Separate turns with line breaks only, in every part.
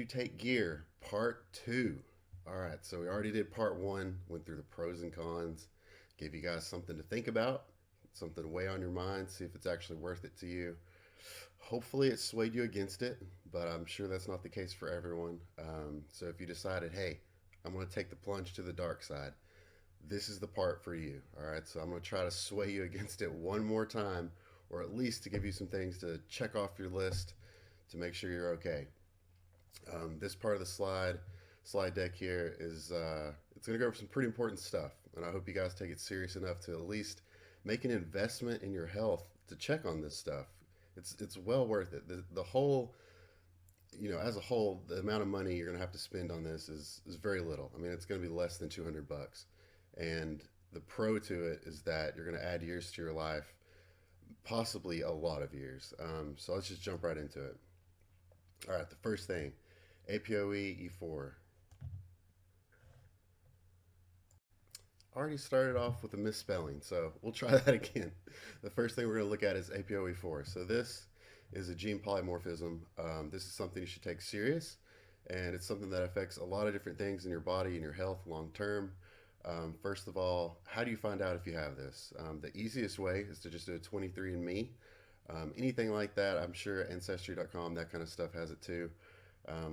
take gear, part two. All right, so we already did part one, went through the pros and cons, gave you guys something to think about, something to weigh on your mind, see if it's actually worth it to you. Hopefully, it swayed you against it, but I'm sure that's not the case for everyone. So if you decided, hey, I'm going to take the plunge to the dark side, this is the part for you. All right, so I'm going to try to sway you against it one more time, or at least to give you some things to check off your list to make sure you're okay. This part of the slide deck here is it's going to go over some pretty important stuff, and I hope you guys take it serious enough to at least make an investment in your health to check on this stuff. It's well worth it. The whole, as a whole, the amount of money you're going to have to spend on this is very little. I mean, it's going to be less than $200, and the pro to it is that you're going to add years to your life, possibly a lot of years. So let's just jump right into it. All right, the first thing, APOE4. Already started off with a misspelling, so we'll try that again. The first thing we're going to look at is APOE4. So this is a gene polymorphism. This is something you should take serious, and it's something that affects a lot of different things in your body and your health long term. First of all, how do you find out if you have this? The easiest way is to just do a 23andMe. Anything like that, I'm sure Ancestry.com, that kind of stuff has it too.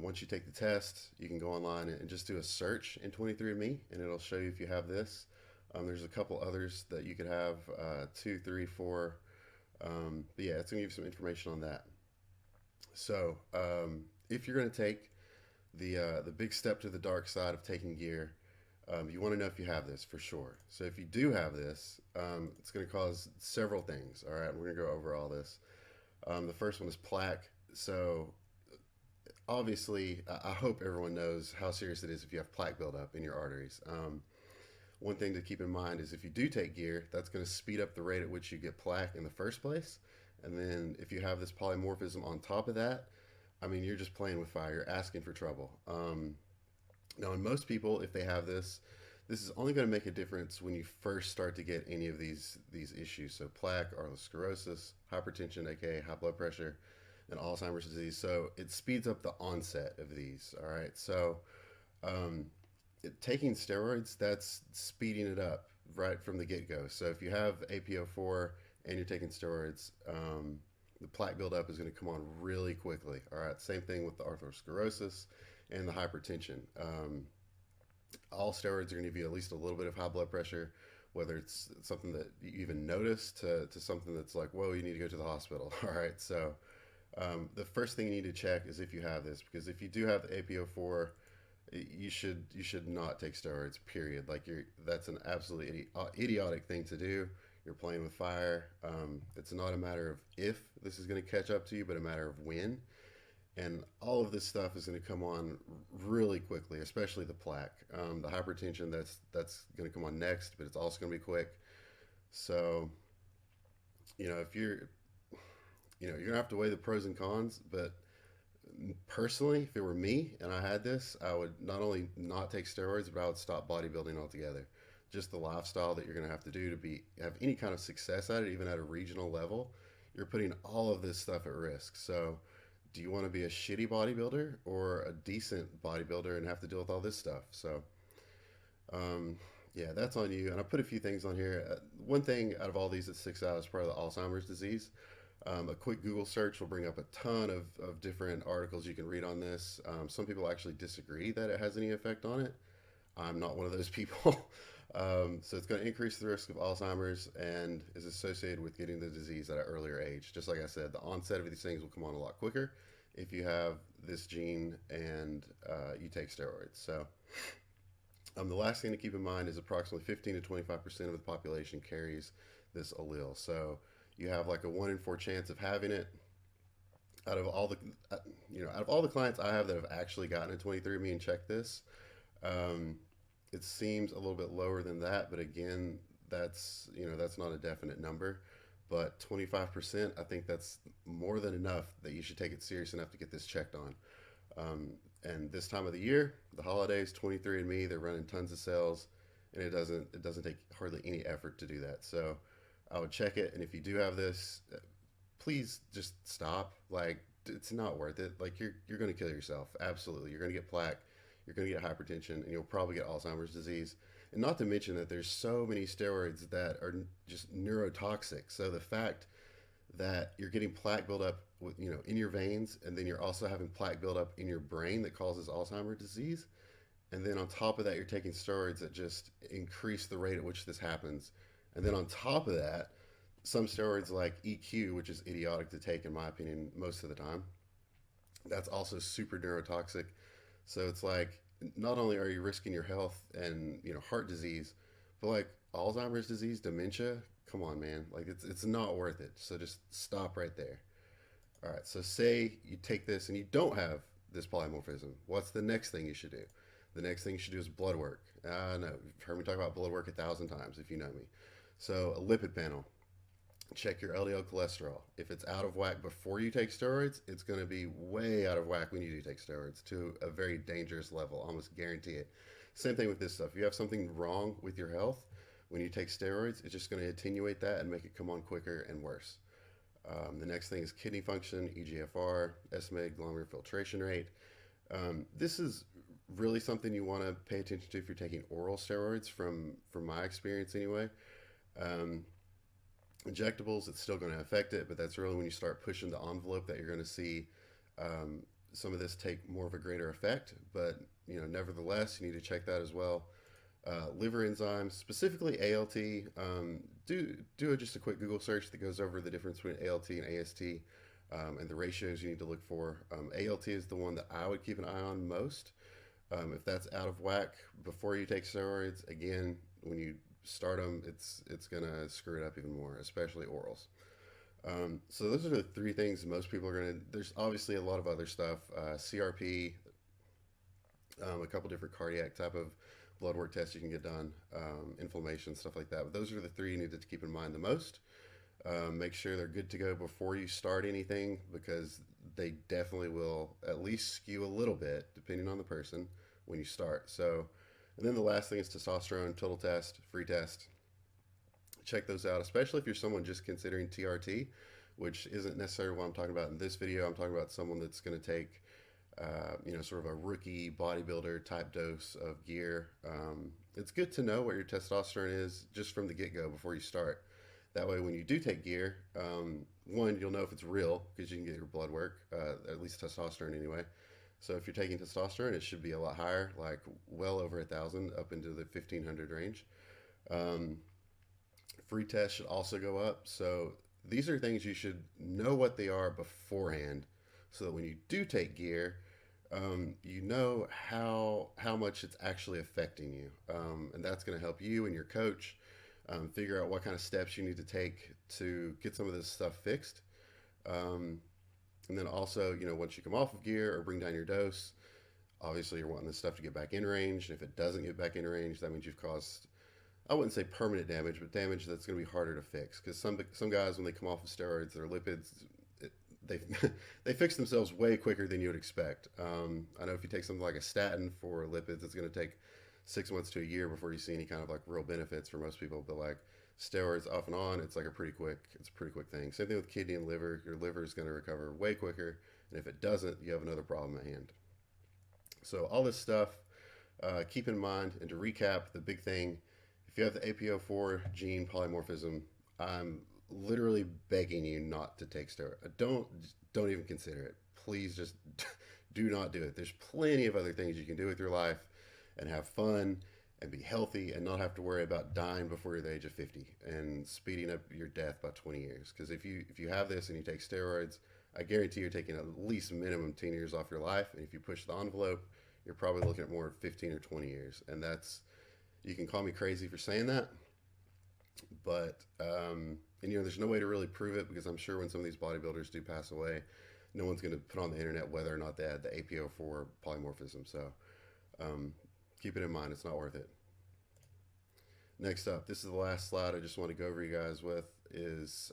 Once you take the test, you can go online and just do a search in 23andMe, and it'll show you if you have this. There's a couple others that you could have, two, three, four. But yeah, it's going to give you some information on that. So if you're going to take the big step to the dark side of taking gear, you want to know if you have this for sure. So if you do have this, it's going to cause several things. All right, we're going to go over all this. The first one is plaque. So obviously, I hope everyone knows how serious it is if you have plaque buildup in your arteries. One thing to keep in mind is if you do take gear, that's going to speed up the rate at which you get plaque in the first place. And then if you have this polymorphism on top of that, I mean, you're just playing with fire. You're asking for trouble. Now, in most people, if they have this is only going to make a difference when you first start to get any of these issues. So plaque, arteriosclerosis, hypertension, aka high blood pressure, and Alzheimer's disease. So it speeds up the onset of these. All right. So taking steroids, that's speeding it up right from the get-go. So if you have APO4 and you're taking steroids, the plaque buildup is going to come on really quickly. All right. Same thing with the arteriosclerosis and the hypertension. All steroids are going to give you at least a little bit of high blood pressure, whether it's something that you even notice to something that's like, whoa, you need to go to the hospital. All right. So the first thing you need to check is if you have this, because if you do have the APO4, you should not take steroids, period. Like that's an absolutely idiotic thing to do. You're playing with fire. It's not a matter of if this is going to catch up to you, but a matter of when. And all of this stuff is going to come on really quickly, especially the plaque. The hypertension, that's going to come on next, but it's also going to be quick. So, if you're going to have to weigh the pros and cons, but personally, if it were me and I had this, I would not only not take steroids, but I would stop bodybuilding altogether. Just the lifestyle that you're going to have to do to have any kind of success at it, even at a regional level, you're putting all of this stuff at risk. So do you want to be a shitty bodybuilder or a decent bodybuilder and have to deal with all this stuff? So, yeah, that's on you. And I put a few things on here. One thing out of all these that sticks out is probably the Alzheimer's disease. A quick Google search will bring up a ton of different articles you can read on this. Some people actually disagree that it has any effect on it. I'm not one of those people. So it's going to increase the risk of Alzheimer's and is associated with getting the disease at an earlier age. Just like I said, the onset of these things will come on a lot quicker if you have this gene and you take steroids. So the last thing to keep in mind is approximately 15 to 25% of the population carries this allele. So you have like a 1 in 4 chance of having it. Out of all the clients I have that have actually gotten a 23andMe and checked this, it seems a little bit lower than that, but again, that's not a definite number. But 25%, I think that's more than enough that you should take it serious enough to get this checked on. And this time of the year, the holidays, 23andMe, they're running tons of sales, and it doesn't take hardly any effort to do that. So I would check it, and if you do have this, please just stop. Like, it's not worth it. Like you're going to kill yourself. Absolutely. You're going to get plaque, you're going to get hypertension, and you'll probably get Alzheimer's disease. And not to mention that there's so many steroids that are just neurotoxic. So the fact that you're getting plaque buildup with, in your veins, and then you're also having plaque buildup in your brain that causes Alzheimer's disease, and then on top of that you're taking steroids that just increase the rate at which this happens. And then on top of that, some steroids like EQ, which is idiotic to take in my opinion most of the time, that's also super neurotoxic. So it's like not only are you risking your health and heart disease, but like Alzheimer's disease, dementia. Come on, man! Like it's not worth it. So just stop right there. All right. So say you take this and you don't have this polymorphism. What's the next thing you should do? The next thing you should do is blood work. No, you've heard me talk about blood work 1,000 times if you know me. So a lipid panel. Check your LDL cholesterol. If it's out of whack before you take steroids, it's going to be way out of whack when you do take steroids to a very dangerous level. Almost guarantee it. Same thing with this stuff. If you have something wrong with your health, when you take steroids, it's just going to attenuate that and make it come on quicker and worse. The next thing is kidney function, EGFR, estimated glomerular filtration rate. This is really something you want to pay attention to if you're taking oral steroids, from my experience anyway. Um, Injectables, it's still going to affect it, but that's really when you start pushing the envelope that you're going to see some of this take more of a greater effect. But nevertheless, you need to check that as well. Liver enzymes, specifically ALT. Do just a quick Google search that goes over the difference between ALT and AST, and the ratios you need to look for. ALT is the one that I would keep an eye on most. If that's out of whack before you take steroids, again, when you start them, it's gonna screw it up even more, especially orals. So those are the three things most people are gonna. There's obviously a lot of other stuff, CRP, a couple different cardiac type of blood work tests you can get done, inflammation, stuff like that. But those are the three you need to keep in mind the most. Make sure they're good to go before you start anything, because they definitely will at least skew a little bit depending on the person when you start. So, and then the last thing is testosterone, total test, free test. Check those out, especially if you're someone just considering TRT, which isn't necessarily what I'm talking about in this video. I'm talking about someone that's going to take, sort of a rookie bodybuilder type dose of gear. It's good to know what your testosterone is just from the get-go before you start. That way, when you do take gear, one, you'll know if it's real because you can get your blood work, at least testosterone anyway. So if you're taking testosterone, it should be a lot higher, like well over 1,000, up into the 1,500 range. Free test should also go up. So these are things you should know what they are beforehand, so that when you do take gear, you know how much it's actually affecting you, and that's going to help you and your coach figure out what kind of steps you need to take to get some of this stuff fixed. And then also, once you come off of gear or bring down your dose, obviously you're wanting this stuff to get back in range. And if it doesn't get back in range, that means you've caused, I wouldn't say permanent damage, but damage that's going to be harder to fix. Because some guys, when they come off of steroids, their lipids, they they fix themselves way quicker than you would expect. I know if you take something like a statin for lipids, it's going to take 6 months to a year before you see any kind of like real benefits for most people. But like steroids off and on, it's a pretty quick thing. Same thing with kidney and liver. Your liver is going to recover way quicker, and if it doesn't, you have another problem at hand. So all this stuff, keep in mind. And to recap, the big thing: if you have the APOE4 gene polymorphism, I'm literally begging you not to take steroids. Don't even consider it. Please just do not do it. There's plenty of other things you can do with your life and have fun and be healthy and not have to worry about dying before you're the age of 50 and speeding up your death by 20 years. Because if you have this and you take steroids, I guarantee you're taking at least minimum 10 years off your life. And if you push the envelope, you're probably looking at more 15 or 20 years. And you can call me crazy for saying that, but there's no way to really prove it, because I'm sure when some of these bodybuilders do pass away, no one's going to put on the internet whether or not they had the APO4 polymorphism. So keep it in mind, it's not worth it. Next up, this is the last slide I just want to go over you guys with, is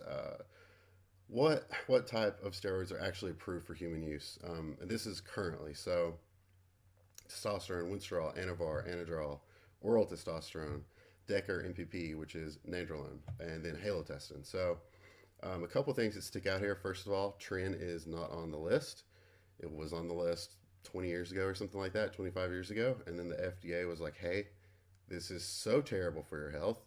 what type of steroids are actually approved for human use. And this is currently, so testosterone, Winstrol, Anavar, Anadrol, oral testosterone, Decker, NPP, which is nandrolone, and then halotestin. So A couple things that stick out here. First of all, tren is not on the list. It was on the list 20 years ago or something like that, 25 years ago. And then the FDA was like, hey, this is so terrible for your health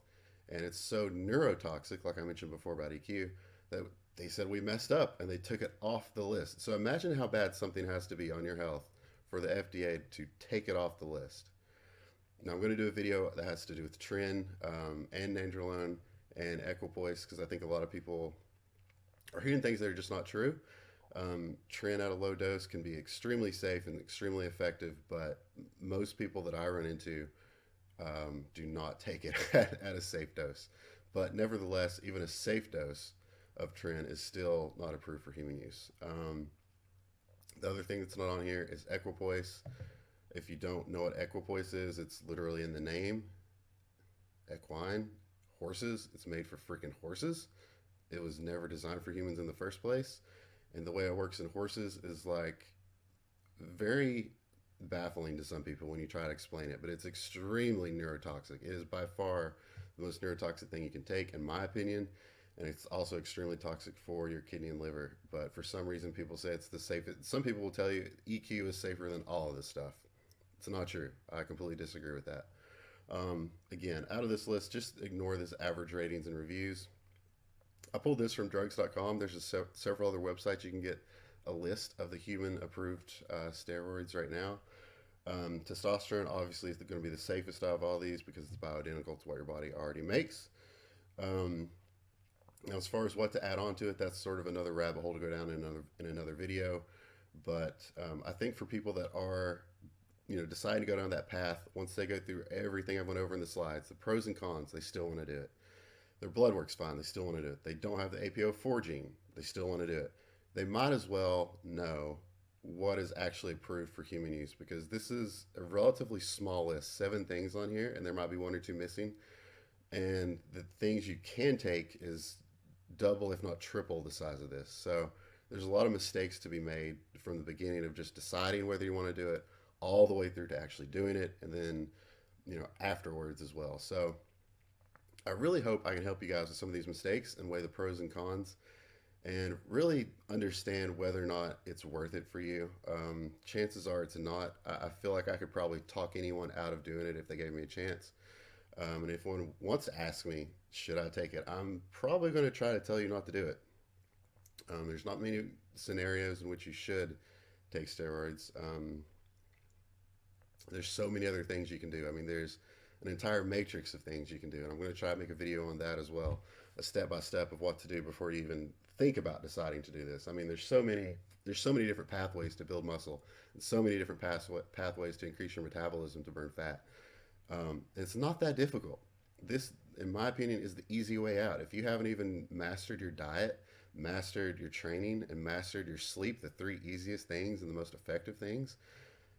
and it's so neurotoxic, like I mentioned before about EQ, that they said we messed up and they took it off the list. So imagine how bad something has to be on your health for the FDA to take it off the list. Now I'm going to do a video that has to do with tren and nandrolone and equipoise, because I think a lot of people are hearing things that are just not true. Tren at a low dose can be extremely safe and extremely effective, but most people that I run into do not take it at a safe dose. But nevertheless, even a safe dose of tren is still not approved for human use. The other thing that's not on here is equipoise. If you don't know what equipoise is, it's literally in the name. Equine, horses. It's made for freaking horses. It was never designed for humans in the first place. And the way it works in horses is like very baffling to some people when you try to explain it, but it's extremely neurotoxic. It is by far the most neurotoxic thing you can take, in my opinion, and it's also extremely toxic for your kidney and liver. But for some reason, people say it's the safest. Some people will tell you EQ is safer than all of this stuff. It's not true. I completely disagree with that. Again, out of this list, just ignore this average ratings and reviews. I pulled this from drugs.com. There's several other websites you can get a list of the human approved steroids right now. Testosterone obviously is going to be the safest out of all these because it's bioidentical to what your body already makes. Now, as far as what to add on to it, that's sort of another rabbit hole to go down in another video. But I think for people that are deciding to go down that path, once they go through everything I went over in the slides, the pros and cons, they still want to do it. Their blood work's fine, they still want to do it. They don't have the APOE4 gene, they still want to do it. They might as well know what is actually approved for human use, because this is a relatively small list, 7 things on here, and there might be 1 or 2 missing. And the things you can take is double, if not triple, the size of this. So there's a lot of mistakes to be made from the beginning of just deciding whether you want to do it, all the way through to actually doing it, and then afterwards as well. So I really hope I can help you guys with some of these mistakes and weigh the pros and cons and really understand whether or not it's worth it for you. Chances are it's not. I feel like I could probably talk anyone out of doing it if they gave me a chance. And if one wants to ask me, should I take it, I'm probably going to try to tell you not to do it. There's not many scenarios in which you should take steroids. There's so many other things you can do. I mean, there's an entire matrix of things you can do, and I'm going to try to make a video on that as well, a step-by-step of what to do before you even think about deciding to do this. I mean, there's so many different pathways to build muscle, and so many different pathways to increase your metabolism to burn fat. It's not that difficult. This, in my opinion, is the easy way out. If you haven't even mastered your diet, mastered your training, and mastered your sleep, the 3 easiest things and the most effective things,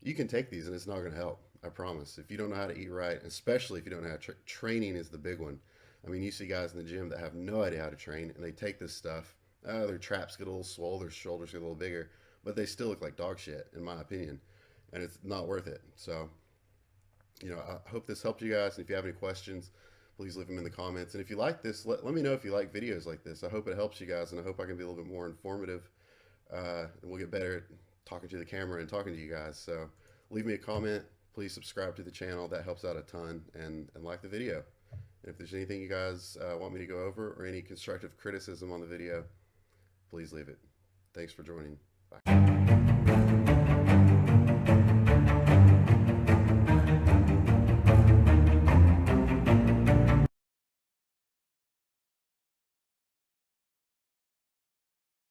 you can take these and it's not going to help. I promise. If you don't know how to eat right, especially if you don't know how to training is the big one. I mean, you see guys in the gym that have no idea how to train, and they take this stuff. Their traps get a little swole, their shoulders get a little bigger, but they still look like dog shit, in my opinion, and it's not worth it. So, I hope this helped you guys. And if you have any questions, please leave them in the comments. And if you like this, let me know if you like videos like this. I hope it helps you guys, and I hope I can be a little bit more informative. And we'll get better at talking to the camera and talking to you guys. So leave me a comment. Please subscribe to the channel. That helps out a ton. And like the video. And if there's anything you guys want me to go over or any constructive criticism on the video, please leave it. Thanks for joining. Bye.